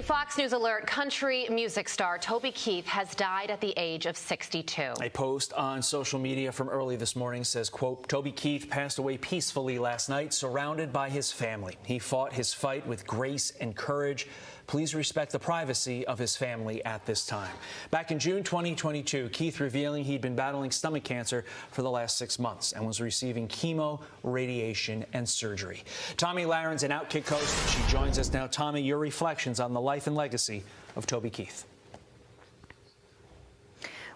Fox News alert, country music star Toby Keith has died at the age of 62. A post on social media from early this morning says, quote, Toby Keith passed away peacefully last night, surrounded by his family. He fought his fight with grace and courage. Please respect the privacy of his family at this time. Back in June 2022, Keith revealing he'd been battling stomach cancer for the last 6 months and was receiving chemo, radiation, and surgery. Tomi Lahren's an Outkick host. She joins us now. Tomi, your reflections on the life and legacy of Toby Keith.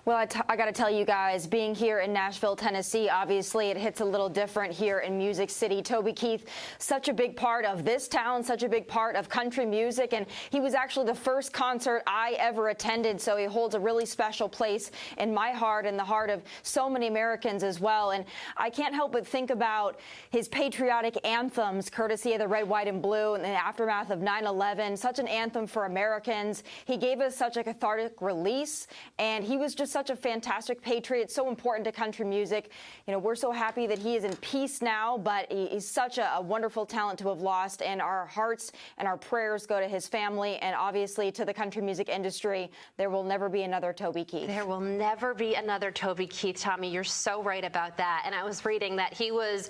Well, I got to tell you guys, being here in Nashville, Tennessee, obviously it hits a little different here in Music City. Toby Keith, such a big part of this town, such a big part of country music, and he was actually the first concert I ever attended, so he holds a really special place in my heart and the heart of so many Americans as well. And I can't help but think about his patriotic anthems, courtesy of the Red, White, and Blue in the aftermath of 9/11, such an anthem for Americans. He gave us such a cathartic release, and he was just such a fantastic patriot, so important to country music. You know, we're so happy that he is in peace now, but he's such a wonderful talent to have lost, and our hearts and our prayers go to his family and obviously to the country music industry. There will never be another Toby Keith. There will never be another Toby Keith, Tomi. You're so right about that. And I was reading that he was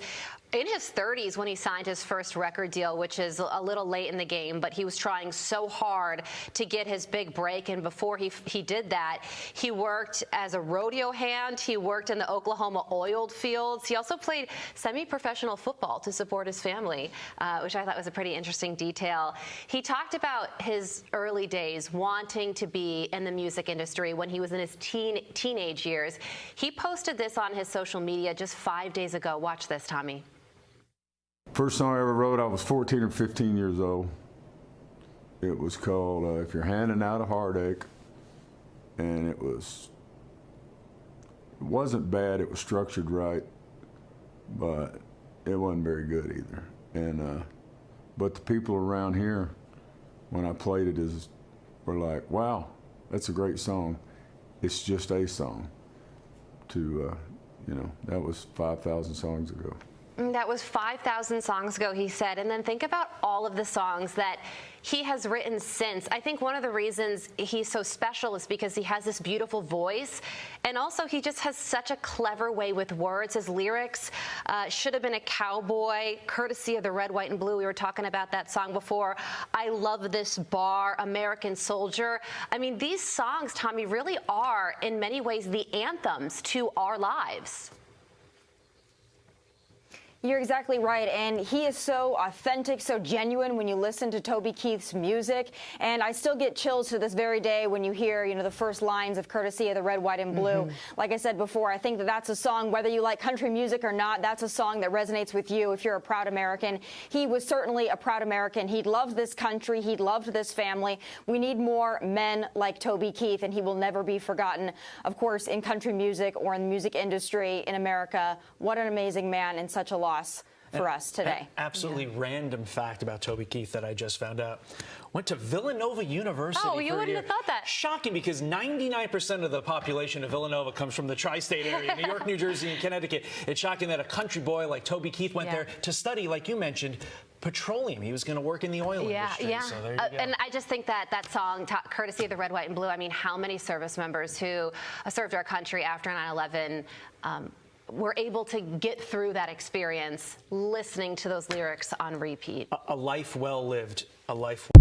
in his 30s when he signed his first record deal, which is a little late in the game, but he was trying so hard to get his big break. And before he did that, he worked as a rodeo hand. He worked in the Oklahoma oil fields. He also played semi-professional football to support his family, which I thought was a pretty interesting detail. He talked about his early days wanting to be in the music industry when he was in his teenage years. He posted this on his social media just 5 days ago. Watch this, Tomi. First song I ever wrote, I was 14 or 15 years old. It was called If You're Handing Out a Heartache, and it wasn't bad, it was structured right, but it wasn't very good either. And but the people around here, when I played it, were like, wow, that's a great song. It's just a song. You know, that was 5,000 songs ago. That was 5,000 songs ago, he said. And then think about all of the songs that he has written since. I think one of the reasons he's so special is because he has this beautiful voice. And also, he just has such a clever way with words. His lyrics, Should Have Been a Cowboy, courtesy of the Red, White, and Blue. We were talking about that song before. I Love This Bar, American Soldier. I mean, these songs, Tomi, really are, in many ways, the anthems to our lives. You're exactly right, and he is so authentic, so genuine when you listen to Toby Keith's music, and I still get chills to this very day when you hear, you know, the first lines of courtesy of the Red, White, and Blue. Like I said before, I think that that's a song, whether you like country music or not, that's a song that resonates with you if you're a proud American. He was certainly a proud American. He loved this country. He loved this family. We need more men like Toby Keith, and he will never be forgotten, of course, in country music or in the music industry in America. What an amazing man and such a loss for us today. Absolutely random fact about Toby Keith that I just found out. Went to Villanova University. Oh, you wouldn't have thought that. Shocking, because 99% of the population of Villanova comes from the tri-state area, New York, New Jersey, and Connecticut. It's shocking that a country boy like Toby Keith went there to study, like you mentioned, petroleum. He was going to work in the oil industry. So there you go. And I just think that that song, courtesy of the Red, White, and Blue, I mean, how many service members who served our country after 9/11 were able to get through that experience listening to those lyrics on repeat. A life well lived, a life